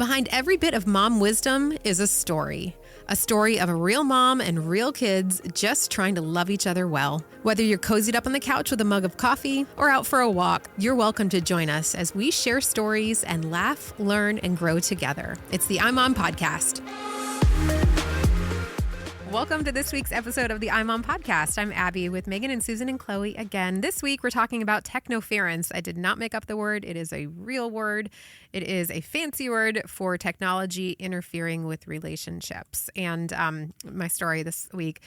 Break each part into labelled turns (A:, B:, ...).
A: Behind every bit of mom wisdom is a story of a real mom and real kids just trying to love each other well. Whether you're cozied up on the couch with a mug of coffee or out for a walk, you're welcome to join us as we share stories and laugh, learn, and grow together. It's the iMom Podcast. Welcome to this week's episode of the iMom Podcast. I'm Abby with Megan and Susan and Chloe again. This week we're talking about technoference. I did not make up the word. It is a real word. It is a fancy word for technology interfering with relationships. And my story this week,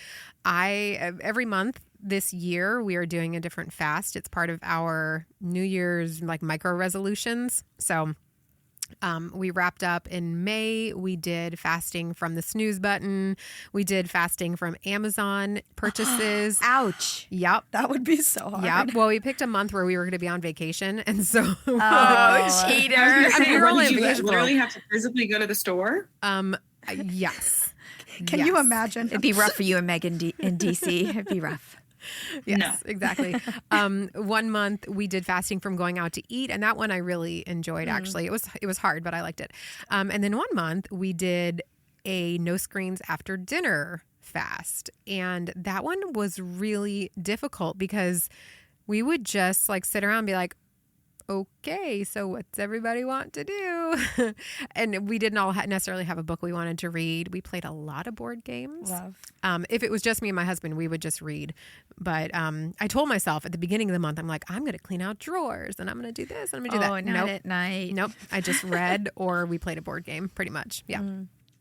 A: every month this year we are doing a different fast. It's part of our New Year's micro resolutions. So we wrapped up in May. We did fasting from the snooze button. We did fasting from Amazon purchases.
B: Ouch.
A: Yep.
B: That would be so hard.
A: Yep. Well, we picked a month where we were going to be on vacation. And so.
B: Cheater.
A: I mean, you're only on vacation.
C: Literally have to physically go to the store?
A: Yes.
B: Can you imagine? It'd be rough for you and Megan in DC. It'd be rough.
A: Yes,
C: No.
A: Exactly. 1 month we did fasting from going out to eat, and that one I really enjoyed. Actually, it was hard, but I liked it. And then 1 month we did a no screens after dinner fast, and that one was really difficult because we would just sit around and be like, okay, so what's everybody want to do? And we didn't all necessarily have a book we wanted to read. We played a lot of board games.
B: Love.
A: If it was just me and my husband, we would just read. But I told myself at the beginning of the month, I'm like, I'm going to clean out drawers and I'm going to do this and I'm going to do that.
B: Not
A: Nope.
B: at night.
A: Nope. I just read or we played a board game pretty much. Yeah.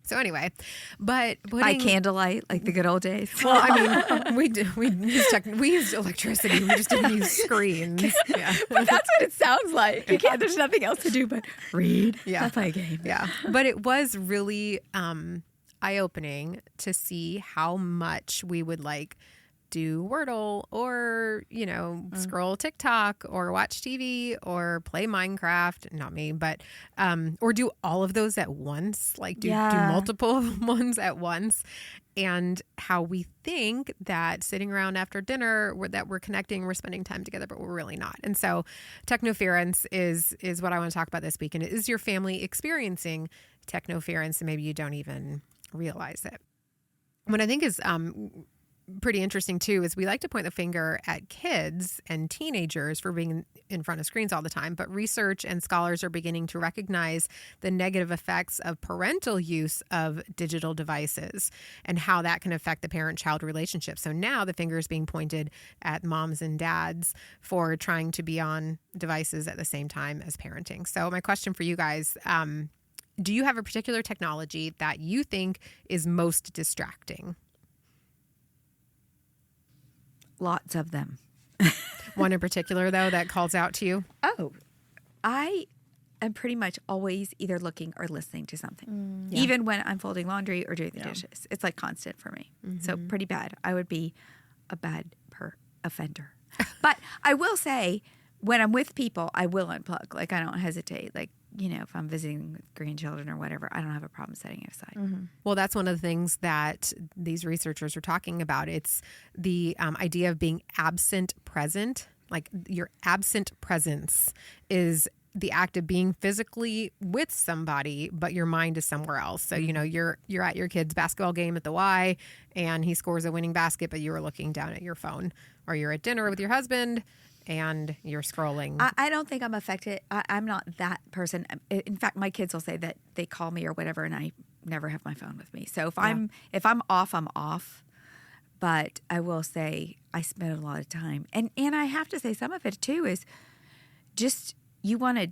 A: So anyway, but
B: By candlelight, like the good old days.
A: Well, I mean, we used electricity. We just didn't use screens. Yeah.
B: But that's what it sounds like. You can't. There's nothing else to do but read.
A: Yeah.
B: Play a game.
A: Yeah. But it was really eye-opening to see how much we would do Wordle or, scroll TikTok or watch TV or play Minecraft. Not me, but, or do all of those at once, do multiple ones at once. And how we think that sitting around after dinner, that we're connecting, we're spending time together, but we're really not. And so technoference is what I want to talk about this week. And is your family experiencing technoference and maybe you don't even realize it? What I think is pretty interesting too is we like to point the finger at kids and teenagers for being in front of screens all the time, but research and scholars are beginning to recognize the negative effects of parental use of digital devices and how that can affect the parent-child relationship. So now the finger is being pointed at moms and dads for trying to be on devices at the same time as parenting. So my question for you guys, do you have a particular technology that you think is most distracting?
B: Lots of them.
A: One in particular, though, that calls out to you?
B: Oh, I am pretty much always either looking or listening to something.
A: Yeah.
B: Even when I'm folding laundry or doing the dishes. It's constant for me. So pretty bad. I would be a bad offender. But I will say, when I'm with people, I will unplug. I don't hesitate. If I'm visiting with grandchildren or whatever, I don't have a problem setting it aside.
A: Well, that's one of the things that these researchers are talking about. It's the idea of being absent present. Your absent presence is the act of being physically with somebody, but your mind is somewhere else. So, you're at your kid's basketball game at the Y and he scores a winning basket, but you were looking down at your phone, or you're at dinner with your husband and you're scrolling.
B: I don't think I'm affected. I'm not that person. In fact, my kids will say that they call me or whatever, and I never have my phone with me. So if I'm off, I'm off. But I will say I spend a lot of time, and I have to say some of it too is just you want to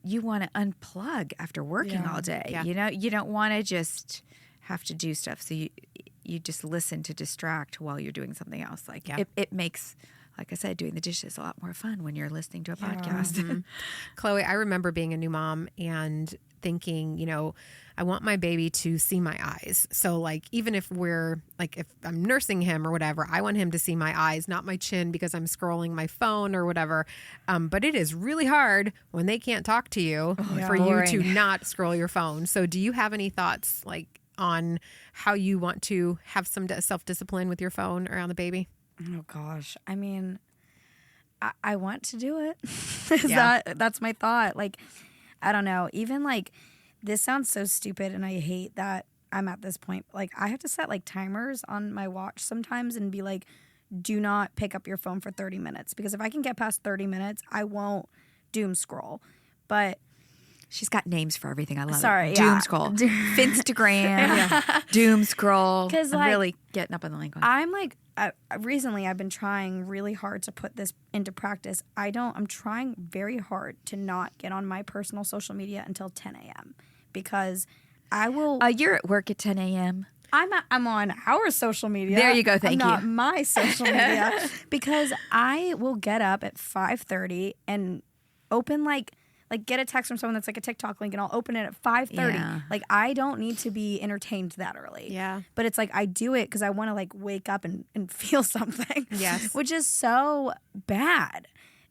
B: unplug after working all day.
A: Yeah.
B: You don't want to just have to do stuff. So you just listen to distract while you're doing something else. It makes, like I said, doing the dishes a lot more fun when you're listening to a podcast.
A: Chloe, I remember being a new mom and thinking, I want my baby to see my eyes. So even if if I'm nursing him or whatever, I want him to see my eyes, not my chin because I'm scrolling my phone or whatever. But it is really hard when they can't talk to you for you to not scroll your phone. So do you have any thoughts on how you want to have some self-discipline with your phone around the baby?
B: Oh gosh. I mean, I want to do it.
A: Yeah.
B: That's my thought. I don't know. Even
D: this sounds so stupid, and I hate that I'm at this point. Like, I have to set like timers on my watch sometimes and be like, do not pick up your phone for 30 minutes, because if I can get past 30 minutes, I won't doom scroll. But
B: she's got names for everything. I love
D: sorry,
B: it.
D: yeah.
B: Doom scroll, Finstagram, doom scroll.
D: Because
B: I'm
D: like,
B: really getting up on the language.
D: I'm like, recently I've been trying really hard to put this into practice. I'm trying very hard to not get on my personal social media until 10 a.m. because I will.
B: You're at work at 10 a.m.
D: I'm on our social media.
B: There you go. Thank
D: not
B: you.
D: my social media, because I will get up at 5:30 and open like get a text from someone that's like a TikTok link, and I'll open it at 5:30.
B: Yeah.
D: Like, I don't need to be entertained that early.
A: Yeah.
D: But it's like I do it because I want to like wake up and feel something.
A: Yes.
D: Which is so bad.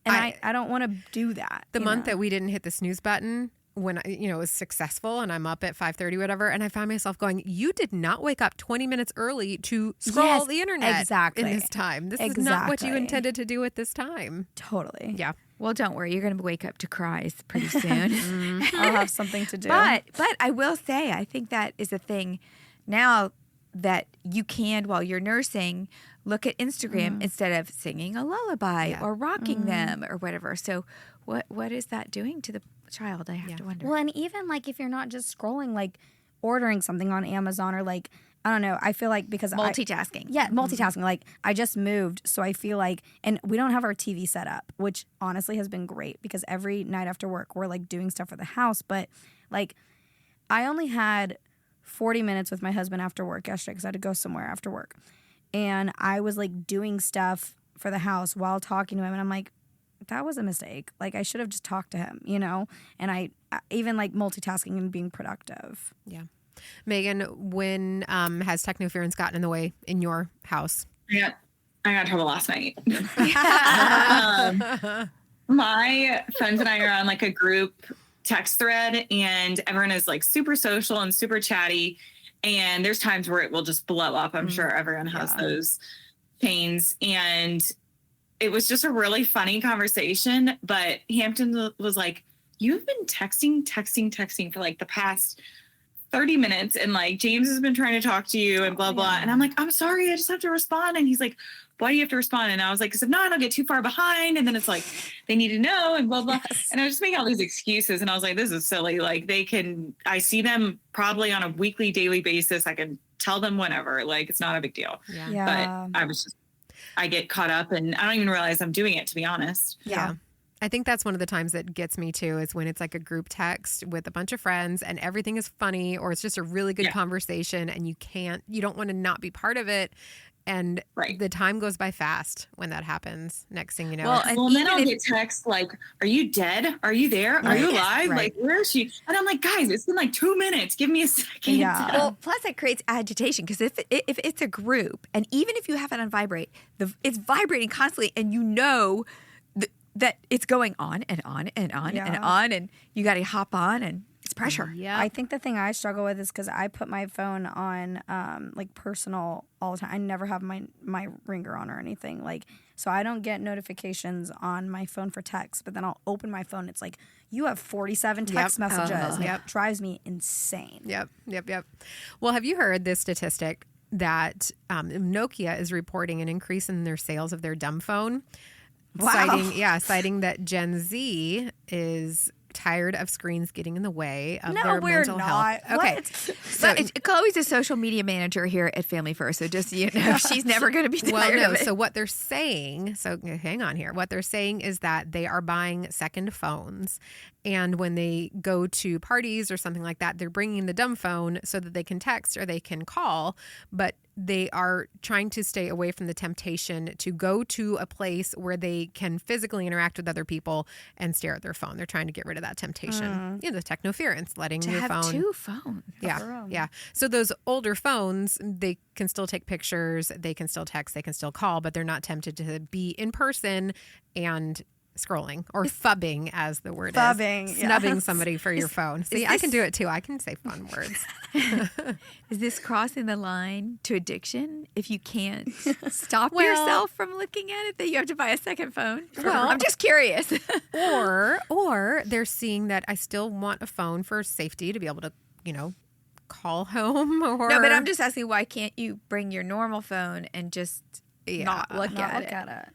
D: And I don't want to do that.
A: The month that we didn't hit the snooze button, when it was successful and I'm up at 5:30, whatever, and I found myself going, you did not wake up 20 minutes early to scroll
D: Yes,
A: the internet
D: exactly.
A: in this time. This is not what you
D: Exactly.
A: intended to do at this time.
D: Totally.
A: Yeah.
B: Well, don't worry. You're going to wake up to cries pretty soon.
D: I'll have something to do.
B: But I will say, I think that is a thing now that you can, while you're nursing, look at Instagram instead of singing a lullaby or rocking them or whatever. So what is that doing to the child? I have to wonder.
D: Well, and even like if you're not just scrolling, like ordering something on Amazon or like, I don't know, I feel like because
B: multitasking.
D: Multitasking. Like, I just moved, so I feel like, and we don't have our TV set up, which honestly has been great because every night after work we're like doing stuff for the house. But like, I only had 40 minutes with my husband after work yesterday because I had to go somewhere after work, and I was like doing stuff for the house while talking to him, and I'm like, that was a mistake. Like, I should have just talked to him, and I even like multitasking and being productive.
A: Yeah. Megan, when has Technoference gotten in the way in your house?
C: I got in trouble last night. My friends and I are on like a group text thread, and everyone is like super social and super chatty. And there's times where it will just blow up. I'm sure everyone has those pains. And it was just a really funny conversation. But Hampton was like, you've been texting for like the past 30 minutes, and like James has been trying to talk to you and blah, blah. And I'm like, I'm sorry, I just have to respond. And he's like, why do you have to respond? And I was like, because if not, I'll get too far behind. And then it's like, they need to know and blah, blah. Yes. And I was just making all these excuses. And I was like, this is silly. Like, I see them probably on a weekly, daily basis. I can tell them whenever, like, it's not a big deal.
D: Yeah.
C: But I get caught up and I don't even realize I'm doing it, to be honest.
A: Yeah. I think that's one of the times that gets me too, is when it's like a group text with a bunch of friends and everything is funny, or it's just a really good conversation and you don't want to not be part of it. And the time goes by fast when that happens. Next thing you know.
C: Well, then I'll get texts like, are you dead? Are you there? Are you alive? Like, where is she? And I'm like, guys, it's been like 2 minutes. Give me a second.
D: Yeah.
B: Well, plus it creates agitation, because if it's a group, and even if you have it on vibrate, it's vibrating constantly, and that it's going on and on and on and on, and you got to hop on, and it's pressure.
A: Yeah.
D: I think the thing I struggle with is because I put my phone on like personal all the time. I never have my ringer on or anything. Like, so I don't get notifications on my phone for text, but then I'll open my phone. It's like, you have 47 text messages. And it drives me insane.
A: Yep. Well, have you heard this statistic that Nokia is reporting an increase in their sales of their dumb phone?
B: Wow.
A: Citing that Gen Z is tired of screens getting in the way of their mental health. Okay.
B: So Chloe's a social media manager here at Family First, so just so you know, she's never going to be tired of it.
A: So what they're saying, hang on here. What they're saying is that they are buying second phones, and when they go to parties or something like that, they're bringing the dumb phone so that they can text or they can call, but they are trying to stay away from the temptation to go to a place where they can physically interact with other people and stare at their phone. They're trying to get rid of that temptation. The technoference, letting your phone.
B: To have two phones.
A: Yeah. So those older phones, they can still take pictures, they can still text, they can still call, but they're not tempted to be in person and scrolling or fubbing, as the word
D: Fubbing,
A: is.
D: yeah.
A: Snubbing somebody for your phone. See, I can do it too. I can say fun words.
B: Is this crossing the line to addiction? If you can't stop
A: Well-
B: yourself from looking at it, then you have to buy a second phone?
A: Well-
B: I'm just curious.
A: Or they're seeing that I still want a phone for safety to be able to, call home or
B: No, but I'm just asking, why can't you bring your normal phone and just not look
D: Not
B: at
D: look
B: it?
D: at it.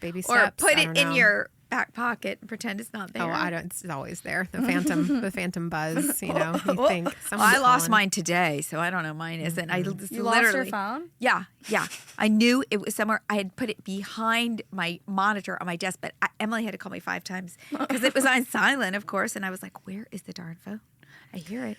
A: baby
B: Or
A: steps.
B: put
A: I
B: it
A: don't
B: in
A: know.
B: your back pocket and pretend it's not there.
A: Oh, I don't. It's always there. The phantom buzz. You think
B: Well,
A: someone's
B: I lost
A: calling.
B: mine today, so I don't know. Mine isn't. I just
D: You
B: literally
D: lost your phone?
B: Yeah. I knew it was somewhere. I had put it behind my monitor on my desk, but Emily had to call me 5 times because it was on silent, of course. And I was like, "Where is the darn phone?" I hear it.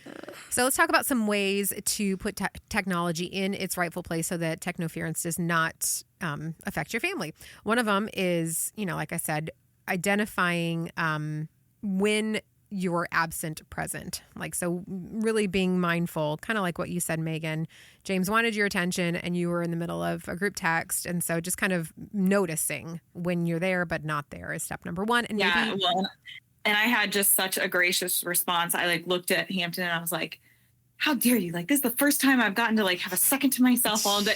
A: So let's talk about some ways to put technology in its rightful place so that technoference does not affect your family. One of them is, like I said, identifying when you're absent present. So really being mindful, kind of like what you said, Megan. James wanted your attention and you were in the middle of a group text. And so just kind of noticing when you're there but not there is step number one. And
C: Yeah,
A: maybe
C: well, and I had just such a gracious response. I looked at Hampton and I was like, how dare you? This is the first time I've gotten to have a second to myself all day.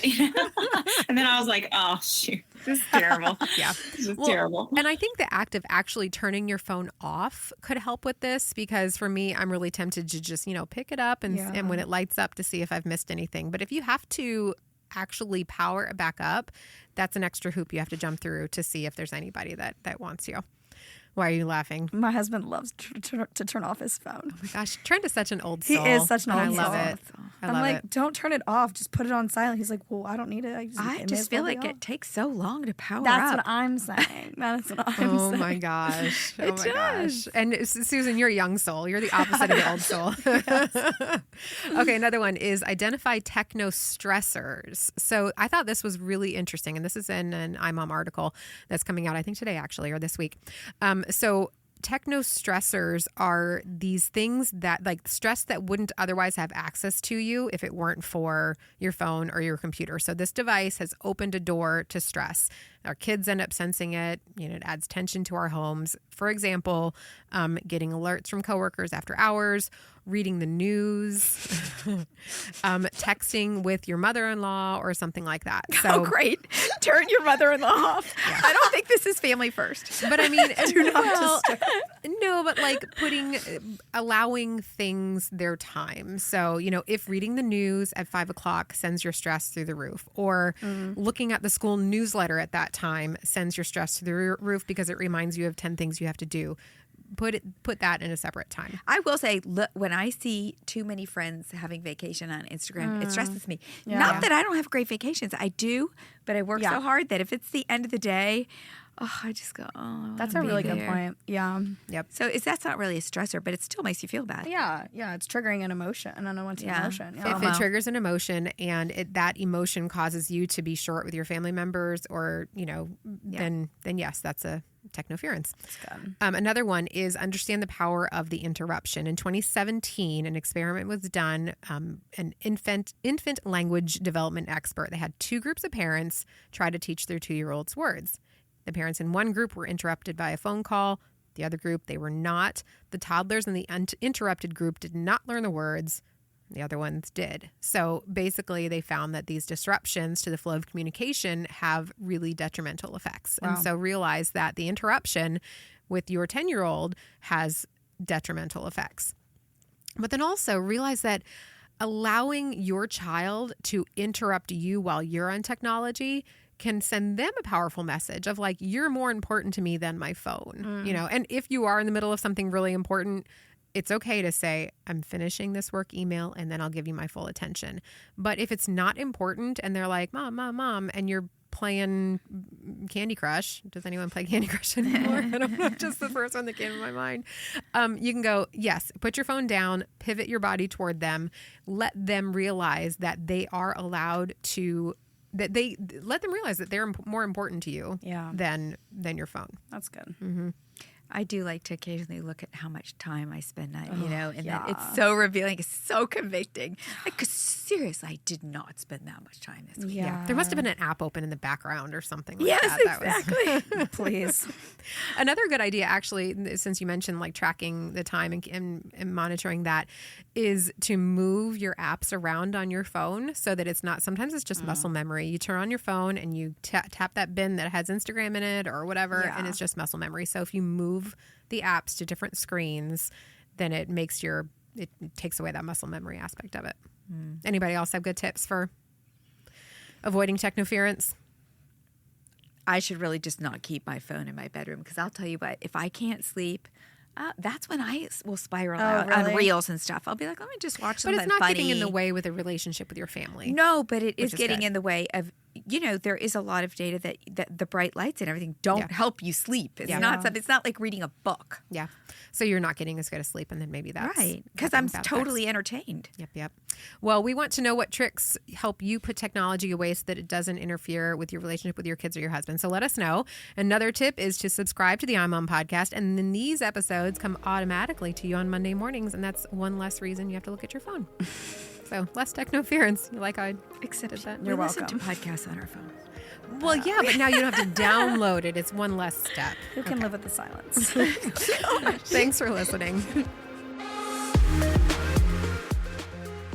C: And then I was like, oh, shoot, this is terrible.
A: Yeah.
C: This is terrible.
A: And I think the act of actually turning your phone off could help with this, because for me, I'm really tempted to just, pick it up and when it lights up to see if I've missed anything. But if you have to actually power it back up, that's an extra hoop you have to jump through to see if there's anybody that wants you. Why are you laughing?
D: My husband loves to turn off his phone.
A: Oh my gosh, Trent is such an old
D: He
A: soul.
D: is such an
A: and
D: old
A: I love
D: soul.
A: it. I
D: I'm
A: love
D: like,
A: it.
D: don't turn it off. Just put it on silent. He's like, well, I don't need it.
B: I just feel like it takes so long to power
D: That's
B: up.
D: what I'm saying. That's what I'm saying.
A: Oh my gosh. Oh
B: It
A: my
B: does.
A: gosh. And Susan, you're a young soul. You're the opposite of the old soul. Okay, another one is identify techno stressors. So I thought this was really interesting. And this is in an iMom article that's coming out, I think today actually, or this week. So techno stressors are these things that stress that wouldn't otherwise have access to you if it weren't for your phone or your computer. So this device has opened a door to stress. Our kids end up sensing it. It adds tension to our homes. For example, getting alerts from coworkers after hours, reading the news, texting with your mother-in-law or something like that. So
B: Oh, great. Turn your mother-in-law off.
A: Yeah.
B: I don't think this is family first.
A: But I mean,
D: Do not
A: well, no, but allowing things their time. So, if reading the news at 5:00 sends your stress through the roof, or looking at the school newsletter at that time sends your stress to the roof because it reminds you of 10 things you have to do. Put that in a separate time.
B: I will say, look, when I see too many friends having vacation on Instagram, it stresses me.
D: Yeah.
B: Not that I don't have great vacations. I do, but I work
D: Yeah.
B: so hard that if it's the end of the day, I just go, oh, I
D: That's a
B: wanna be
D: really good
B: there.
D: point. Yeah.
A: Yep.
B: So that's not really a stressor, but it still makes you feel bad.
D: Yeah. It's triggering an emotion, an unwanted
B: Yeah.
D: emotion.
A: If
D: Yeah.
A: it triggers an emotion and that emotion causes you to be short with your family members, or then yes, that's a technoference.
D: That's good.
A: Another one is understand the power of the interruption. In 2017, an experiment was done. An infant language development expert. They had 2 groups of parents try to teach their 2-year-olds words. The parents in one group were interrupted by a phone call. The other group, they were not. The toddlers in the interrupted group did not learn the words. The other ones did. So basically, they found that these disruptions to the flow of communication have really detrimental effects.
D: Wow.
A: And so realize that the interruption with your 10-year-old has detrimental effects. But then also realize that allowing your child to interrupt you while you're on technology can send them a powerful message of you're more important to me than my phone, and if you are in the middle of something really important, it's okay to say, I'm finishing this work email and then I'll give you my full attention. But if it's not important and they're like, mom, and you're playing Candy Crush. Does anyone play Candy Crush anymore? I don't know, just the first one that came to my mind. You can go, yes, put your phone down, pivot your body toward them, let them realize that they are allowed to let them realize that they're more important to you
D: Yeah.
A: than your phone.
D: That's good.
A: Mm-hmm.
B: I do like to occasionally look at how much time I spend, and
D: yeah.
B: it's so revealing. It's so convicting. Because seriously, I did not spend that much time this week.
D: Yeah.
A: There must have been an app open in the background or something like
B: Yes,
A: that.
B: exactly.
D: Please.
A: Another good idea, actually, since you mentioned like tracking the time and monitoring that, is to move your apps around on your phone so that it's not, sometimes it's just muscle memory. You turn on your phone and you tap that bin that has Instagram in it or whatever, and it's just muscle memory. So if you move the apps to different screens, then it takes away that muscle memory aspect of it. Anybody else have good tips for avoiding technoference?
B: I should really just not keep my phone in my bedroom, because I'll tell you what, if I can't sleep, that's when I will spiral out on
D: really?
B: Reels and stuff. I'll be like, let me just watch something
A: But it's not
B: funny.
A: getting in the way with a relationship with your family.
B: No, but it is
A: is
B: getting
A: good.
B: in the way of, there is a lot of data that the bright lights and everything don't help you sleep. It's it's not like reading a book.
A: Yeah. So you're not getting as good a sleep, and then maybe that's
B: Right. Because
A: having
B: I'm
A: bad
B: totally
A: effects.
B: entertained.
A: Yep. Well, we want to know what tricks help you put technology away so that it doesn't interfere with your relationship with your kids or your husband. So let us know. Another tip is to subscribe to the I'm Mom podcast, and then these episodes come automatically to you on Monday mornings, and that's one less reason you have to look at your phone. So less technoference. You like how I
B: Except
A: that?
B: we
D: You're
B: listen
D: welcome.
B: to podcasts on our phones.
A: Well, yeah, but now you don't have to download it. It's one less step.
D: Who can live with the silence?
A: Thanks for listening.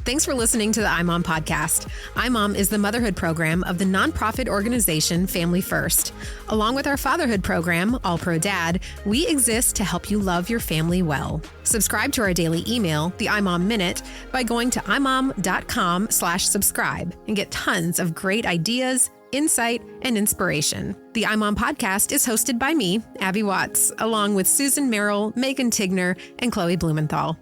A: Thanks for listening to the iMom podcast. iMom is the motherhood program of the nonprofit organization Family First. Along with our fatherhood program, All Pro Dad, we exist to help you love your family well. Subscribe to our daily email, the iMom Minute, by going to imom.com/subscribe and get tons of great ideas, insight, and inspiration. The iMom podcast is hosted by me, Abby Watts, along with Susan Merrill, Megan Tigner, and Chloe Blumenthal.